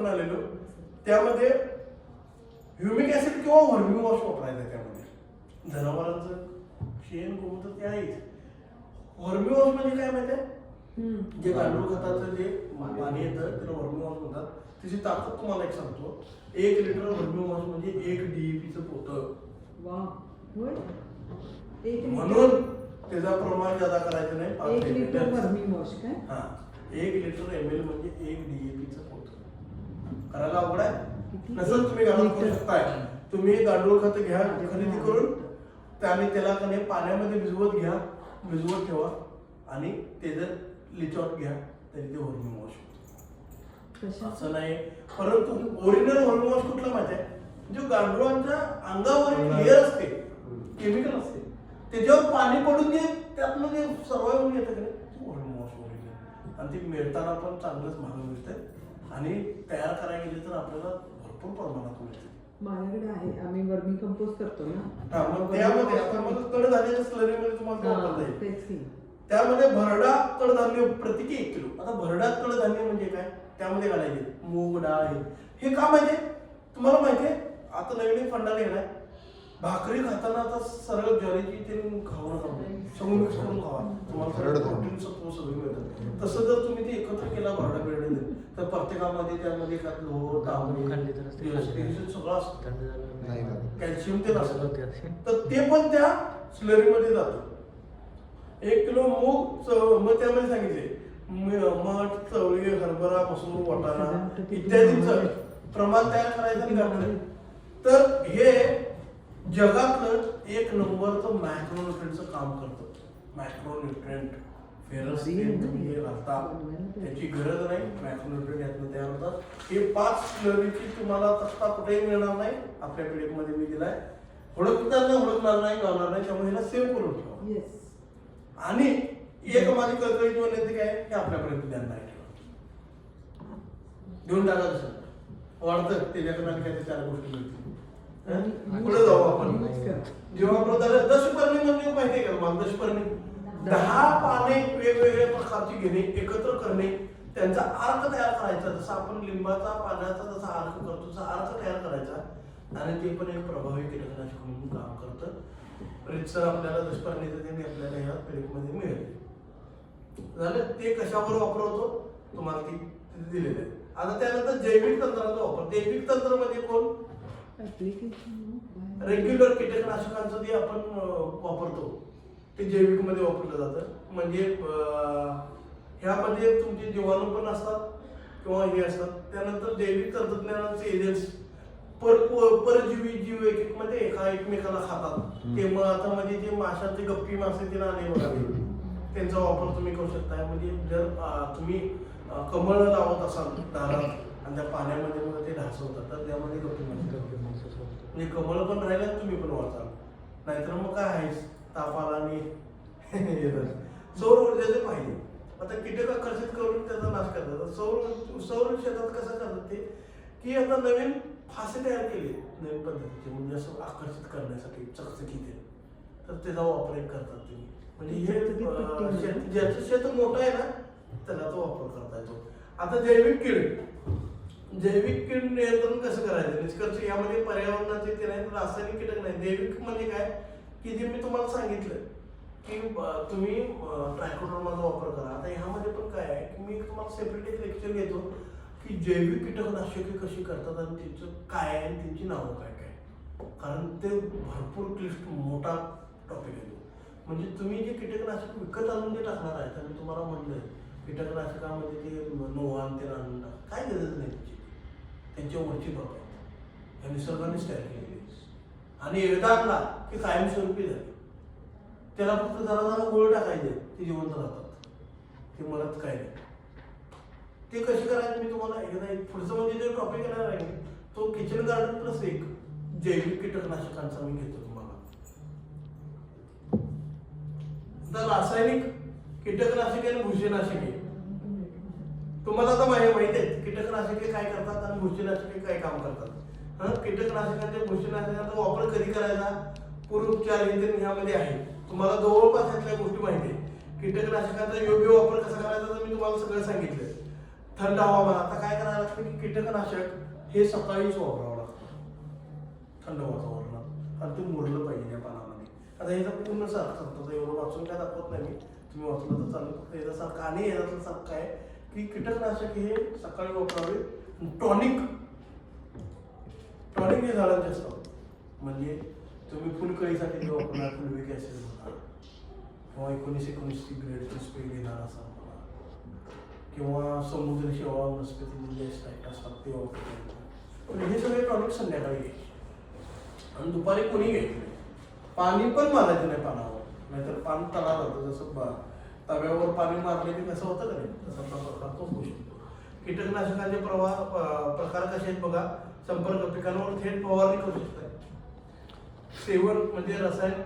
आलेलो त्यामध्ये humic acid किंवा व्हर्मी वॉश वापरायचा. त्यामध्ये जनावरांचं शेण गोमूत्र ते आहेच. व्हर्मी वॉश म्हणजे काय माहिती आहे, जे गांडूळ खताचं जे पाणी येतं त्याला व्हर्मी वॉश म्हणतात. त्याची ताकद तुम्हाला एक सांगतो, 1 लिटर व्हर्मी वॉश म्हणजे 1 DAPचं पोतं. म्हणून त्याचा प्रमाण जादा करायचं नाही. 1 लिटर व्हर्मी वॉश काय? हा, 1 लिटर ml म्हणजे 1 DAPचं पोतं. करायला अवघड आहे. नसेल तुम्ही घरात करू शकताय. तुम्ही गांडूळ खत घ्या खरेदी करून, त्याला पाण्यामध्ये भिजवत ठेवा आणि त्याचं लिचआउट घ्या, तरी ते व्हर्मी वॉश होतं. असं नाही. परंतु ओरिजिनल व्हर्मी वॉश कुठला माहिती आहे, जो गांडुळांच्या अंगावर लेअर असते, केमिकल असते, त्याच्यावर पाणी पडून जे त्यातनं जे सर्वाइव्ह होऊन येतं की नाही, ते व्हर्मी वॉश ओरिजिनल. आणि ते मिळताना पण चांगलंच महाग मिळतं आणि तयार करायला गेले तर आपल्याला भरपूर प्रमाणात मिळते. माझ्याकडे आहे, आम्ही वर्मी कंपोस्ट करतो ना. मग त्यामध्ये आता मग कडधान्याच्या स्लरीमध्ये तुम्हाला वापरता येईल. तेच की. त्यामध्ये भरडा कडधान्य प्रति 1 किलो. आता भरडा कडधान्य म्हणजे काय, त्यामध्ये घालायचे मूग डाळ हे का माहितीये तुम्हाला, माहितीये आता नवीन फंडा निघालाय, भाकरी खाताना आता सरळ ज्वारीची ते खाऊ नका, सगळं मिक्स करून खावा, तुम्हाला सगळं प्रोटीन सत्व सगळं मिळतं. तसं जर तुम्ही ते एकत्र केला भरडा बिरडा तर प्रत्येकामध्ये त्यामध्ये लोह तांबे सगळं असतं, कॅल्शियम ते नसतं, तर ते पण त्या स्लरीमध्ये जातं. 1 किलो मूग, मग त्यामध्ये सांगितले मठ, चवळी, हरभरा, मसूर, वाटाणा इत्यादींचं प्रमाण तयार करायचं आणि घातलं तर हे जगातलं 1 नंबरचं मॅक्रोन्युट्रिएंटचं काम करतं. मॅक्रोन्युट्रिएंट फेरस तुम्ही घालता, त्याची गरज नाही. मॅक्रोन्युट्रिएंट यातनं तयार होतात. हे 5 स्लरीची तुम्हाला तक्ता कुठेही मिळणार नाही. आपल्या पीडीएफमध्ये मी दिलाय. हुडकणार नाही गावणार नाही, त्यामुळे ह्याला सेव्ह करून ठेवा. आणि एक माझी कळकळीची विनंती काय की आपल्यापर्यंत ध्यान नाही ठेवा, देऊन टाका. दुसरं वाढतं त्याच्याकडे आणि काय 4 गोष्टी मिळतील. पुढे जाऊ आपण. जेव्हा दशपर्णी म्हणजे माहिती आहे का मला, दशपर्णी 10 पाने वेगवेगळ्या प्रकारची घेणे, एकत्र करणे, त्यांचा अर्क तयार करायचा. जसं आपण लिंबाचा पाण्याचा जसा अर्क करतो तसा अर्क तयार करायचा आणि ते पण एक प्रभावी कीटकनाशक म्हणून काम करतं. रितसर आपल्याला दशपर्णीचं ते आपल्याला ह्या पीडीएफमध्ये मिळेल. झालं ते कशावर वापरतो तुम्हाला ती दिलेलं आहे. आता त्यानंतर जैविक तंत्राचा वापर. जैविक तंत्र म्हणजे कोण, रेग्युलर कीटकनाशकांचं जे आपण वापरतो ते जैविक मध्ये वापरलं जातं. म्हणजे ह्यामध्ये तुमचे जीवाणू पण असतात किंवा हे असतात. त्यानंतर जैविक तंत्रज्ञानाचे एजंट्स, परजीवी जीव एक मध्ये एकमेकाला खातात ते. मग आता म्हणजे जे माशांचे गप्पी मासे ते नाणे बघावे, त्यांचा वापर तुम्ही करू शकता. म्हणजे जर तुम्ही कमळ लावत असाल दारात आणि त्या पाण्यामध्ये मग ते ढासवतात तर त्यामध्ये गप्पी मासे म्हणजे कमळ पण राहिला तुम्ही पण वाचाल. नाहीतर मग काय आहेच ताप आला आणि सौर ऊर्जेचे पाहिजे. आता कीटक आकर्षित करून त्याचा नाश करतात. सौर शेतात कसं करतात ते की आता नवीन फासे तयार केले नवीन पद्धतीचे, म्हणजे असं आकर्षित करण्यासाठी चकचकीत आहे, तर त्याचा वापर एक करतात तुम्ही. म्हणजे हे ज्याचं शेत मोठं आहे ना त्याला तो वापर करता येतो. आता जैविक कीड नियंत्रण कसं करायचं, निष्कर्ष यामध्ये पर्यावरणाचे ते नाही, रासायनिक कीटक नाही. जैविक म्हणजे काय की जे मी तुम्हाला सांगितलं की तुम्ही ट्रायकोडर्माचा वापर करा. आता ह्यामध्ये पण काय आहे की मी तुम्हाला सेपरेट एक लेक्चर घेतो की जैविक कीटकनाशके कशी करतात आणि त्यांचं काय आहे आणि त्यांची नावं काय काय, कारण ते भरपूर क्लिष्ट मोठा टॉपिक आहे. म्हणजे तुम्ही जे कीटकनाशक विकत आणून जे टाकणार आहे, तर मी तुम्हाला म्हटलं कीटकनाशकामध्ये ते नोवान ते आणून टाक, काय गरज नाही त्याची. त्यांच्या वरची बाब आहे, या निसर्गानेच तयार केलेली आणि एकदा आणला की कायमस्वरूपी झाली. त्याला फक्त जरा गोळ टाकायचे, ते जिवंत राहतात, ते मरत काय नाही. ते कशी करायचे मी तुम्हाला एकदा पुढचं म्हणजे जो टॉपिक येणार आहे तो किचन गार्डन प्लस एक जैविक कीटकनाशकांचा मी घेतो तुम्हाला. तर रासायनिक कीटकनाशके आणि बुरशीनाशके तुम्हाला आता माहिती आहे कीटकनाशके काय करतात आणि बुरशीनाशके काय काम करतात. कीटकनाशकांच्या बुरशीनाशकांचा वापर कधी करायचा, पूर्वोपचार हे ह्यामध्ये आहे. तुम्हाला जवळपास यातल्या गोष्टी माहिती आहे. कीटकनाशकांचा योग्य वापर कसा करायचा तर मी तुम्हाला सगळं सांगितलं. थंड हवामान आता काय करायला लागतं की कीटकनाशक हे सकाळीच वापरावं लागतं थंड वातावरणात आणि ते मुरलं पाहिजे या पानामध्ये. आता ह्याचा पूर्ण सारखं सांगतो एवढं वाचून काय दाखवत नाही मी, तुम्ही वाचलं तर चालेल. फक्त याचा सारखं आणि याच्यातलं सारखं काय की कीटकनाशक हे सकाळी वापरावे. टॉनिक हे झाडांचे असतात म्हणजे तुम्ही फुलकळीसाठी जे वापरणार फुलविक ॲसिड म्हणा किंवा 1919 ग्रेडची स्प्रे घेणार असा किंवा समुद्र शेवाळ वनस्पती जे असतात ते वापरतात. पण हे सगळे टॉनिक संध्याकाळी घ्यायचे आणि दुपारी कोणी घ्यायचं नाही. पाणी पण मारायचं नाही पानावर, नाहीतर पान तळा जातं. जसं तव्यावर पाणी मारले की कसं होतं का नाही तसा प्रकार तो होऊ शकतो. कीटकनाशकांचे प्रकार कसे आहेत बघा. संपर्क पिकांवर थेट फवारणी करू शकतात. सेवन म्हणजे रसायन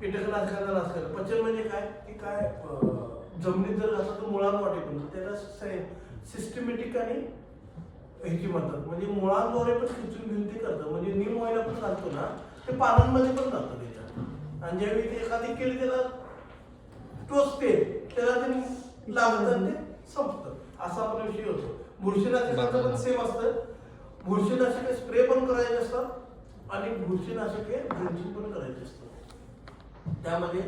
कीटकनाशकांचा नाश करणं. पचन म्हणजे काय की काय जमिनीत जर असं तर मुळांना वाटेल त्याला सिस्टमॅटिक आणि ह्याची म्हणतात म्हणजे मुळांद्वारे पण खिचून घेऊन ते करतं. म्हणजे नीम ऑइल आपण घालतो ना ते पानांमध्ये पण जातं त्याच्यात आणि ज्यावेळी ते एखादी केली त्याला टोचते त्याला ते लागतं ते संपतं असा आपला विषय होतो. बुरशीनाशकाचं पण सेम असतं. बुरशीनाशके स्प्रे पण करायचे असतात आणि बुरशीनाशके ड्रिंचिंग पण करायचे असतं. त्यामध्ये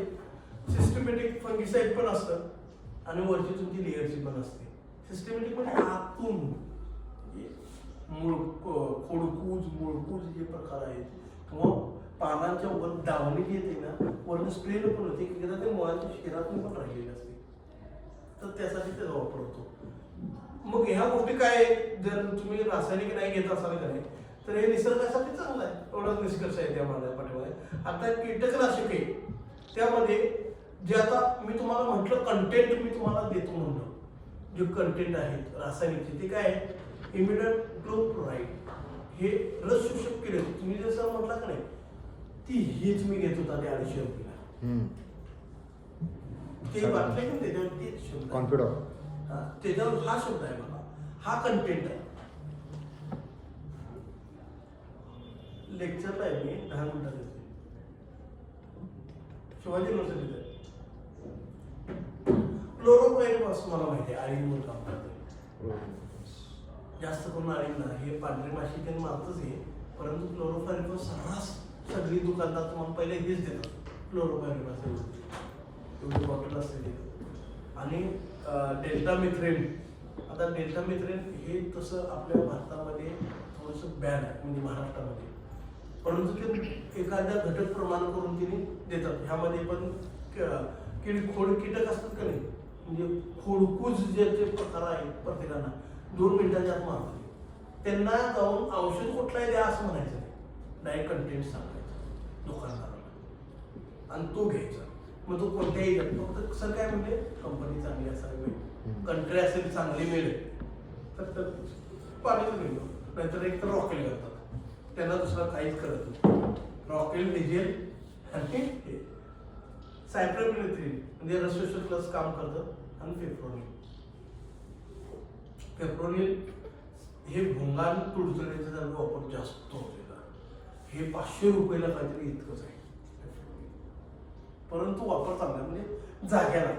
सिस्टमॅटिक फंगिसाईड पण असतं आणि वरची तुमची लेअरची पण असते. सिस्टमॅटिक म्हणजे आतून मुळकूज जे प्रकार आहेत किंवा पानांच्या वर दावणी जी येते ना वरून स्प्रे पण होते एकदा ते मुळाच्या शिरातून पण राहिलेले असते तर त्यासाठी त्याचा वापर होतो. मग ह्या गोष्टी काय जर तुम्ही रासायनिक नाही घेत असाल का नाही तर हे निसर्गासाठी चांगलं आहे. एवढाच निष्कर्ष आहे त्या माझ्या पाठीमागे. आता कीटकनाशके त्यामध्ये जे आता मी तुम्हाला म्हटलं कंटेंट मी तुम्हाला देतो म्हणलं जे कंटेंट आहेत रासायनिकचे ते काय आहे इमिडाक्लोप्राइड हे रस शोषक किडे तुम्ही जसं म्हटलं का नाही ती हेच मी घेत होता ते 250 रुपयाला ते वाटले की त्याच्यावर तेच शब्द कॉन्फिडंट त्याच्यावर हा शब्द आहे मला हा कंटेंट आहे. लेक्चरला आहे मी 10 मिनिटात येते शिवाजी युनिव्हर्सिटीत आहे. क्लोरोपायरीपासून मला माहिती आहे आळींवर काम करते. जास्त करून आळींना हे पांढरी माशी त्यांनी मारतच आहे परंतु क्लोरोपायरीपास सर्रास सगळी दुकानदार तुम्हाला पहिले हेच देतात क्लोरोपायरीपास एवढी बॉटल असते आणि डेल्टामिथ्रेन. आता डेल्टामिथ्रेन हे तसं आपल्या भारतामध्ये थोडंसं बॅन आहे म्हणजे महाराष्ट्रामध्ये परंतु ते एखाद्या घटक प्रमाण करून तिने देतात. ह्यामध्ये पण खोड कीटक असतात का नाही म्हणजे खोडकूज जे प्रकार आहेत प्रत्येकांना 2 मिनिटाच्या आत मारतो त्यांना जाऊन औषध कुठलाही द्या असं म्हणायचं नाही. डायरेक्ट कंटेंट सांगायचं दुकानदाराला आणि तो घ्यायचा. मग तो कोणत्याही फक्त कसं काय म्हणजे कंपनी चांगली असावी कंट्री असेल चांगली मिळेल तर पाणीच मिळतो नाहीतर एक तर रॉकेल करतात त्यांना दुसरा काहीच करत नाही. रॉकेल डिझेल आणि सायप्रोमिथ्रिन म्हणजे रसशोषक प्लस काम करतं आणि पेप्रोनिल हे भोंगान तुडतुड्याचा वापर जास्त होतो. हे 500 रुपयाला काहीतरी इतकंच आहे परंतु वापर चांगला म्हणजे जाग्याला.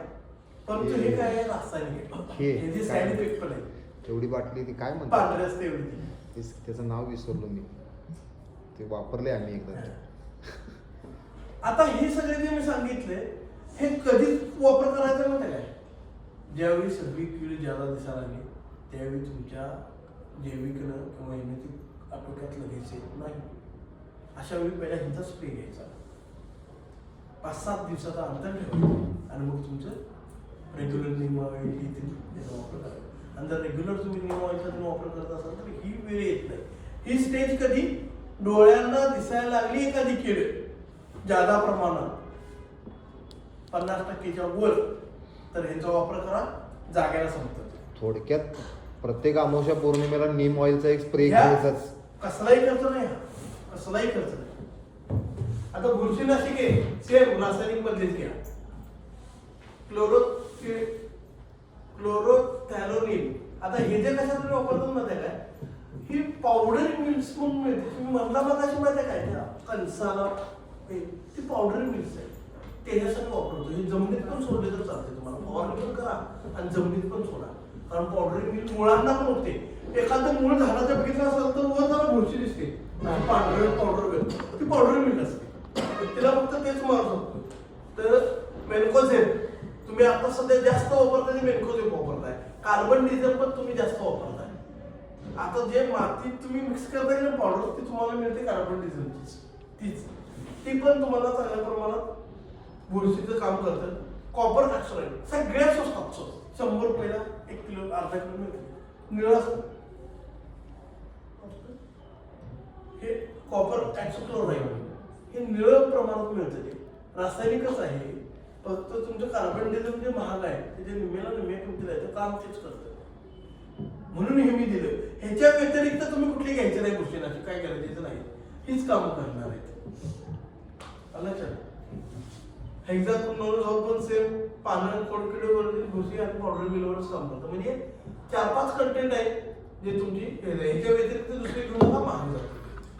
परंतु हे काय आहे रासायनिक आहे साईड इफेक्ट पण आहे. एवढी बाटली ती काय म्हणतात पांढरे असते एवढी त्याचं नाव विसरलो मी ते वापरले आम्ही एकदा. आता हे सगळे जे मी सांगितले हे कधी वापर करायचा माहिती काय ज्यावेळी सगळी कीड ज्याला दिसायला लागली त्यावेळी तुमच्या जैविकनं किंवा हिने ती आटोक्यात लगेच येत नाही. अशा वेळी पहिला हिचा स्प्रे घ्यायचा 5-7 दिवसाचा अंतर ठेवायचं आणि मग तुमचं रेग्युलर निम ऑइल ही त्याचा वापर करायचा. आणि जर रेग्युलर तुम्ही निम ऑइलचा वापर करत असाल तर ही वेळ येत नाही. ही स्टेज कधी डोळ्यांना दिसायला लागली एखादी कीड जादा प्रमाणात 50%च्या वर तर ह्याचा वापर करा जाग्याला संपतात. थोडक्यात प्रत्येक अमावस्या पौर्णिमेला नीम ऑइलचा एक स्प्रे घ्यायचाच. कसलाही खर्च नाही कसलाही खर्च नाही. आता बुरशीनाशके सेम रासायनिक मधलेच घ्या. क्लोरोथॅलोनिल आता हे जे कशासाठी वापरतात माहिती काय ही पावडर मिल्स म्हणून मिळते. तुम्ही म्हणला बघाशी माहिती काय त्या कणसाला ती पावडर मिल्स आहे त्याच्यासाठी वापरतो. हे जमिनीत पण सोडले तर चालते तुम्हाला फवारणी पण करा आणि जमिनीत पण सोडा कारण पावडर मिल मुळांना पण होते. एखादं मूळ झाडाचं बघितलं असेल तर वर जरा बुरशी दिसते, पांढरं पावडर ती पावडर मिल असते, तिला फक्त तेच मारत असतो. तर मेनकोझेब तुम्ही आता सध्या जास्त वापरताय, मेनकोझेब वापरताय. कार्बन डिझेल पण तुम्ही जास्त वापरताय. आता जे मातीत तुम्ही मिक्स करताय ना पावडर, ती तुम्हाला मिळते कार्बन डिझेलचीच, तीच ती पण तुम्हाला चांगल्या प्रमाणात बुरशीचं काम करतं. कॉपर ऑक्साईड सगळ्यात स्वस्तात 100 रुपयाला 1 किलो अर्धा किलो मिळते. निळं असतं हे कॉपर ऑक्सिक्लोराईड, हे निळं प्रमाणात मिळतं. ते रासायनिकच आहे, फक्त तुमचं कार्बन डिझेल जे महाग आहे त्याच्या निम्म्याला निम्म्या किमतीला आहे, ते काम तेच करतं. म्हणून हे मी दिलं. ह्याच्या व्यतिरिक्त तुम्ही कुठली घ्यायची नाही बुरशीनाशक, काय गरजेचं नाही, हीच कामं करणार आहेत. हेक्साकोनोझोल पण सेम पानं खोडकिडीवरती बुरशी आणि पावडर मिलवरच काम करतं. म्हणजे 4-5 कंटेंट आहेत जे तुमची ह्याच्या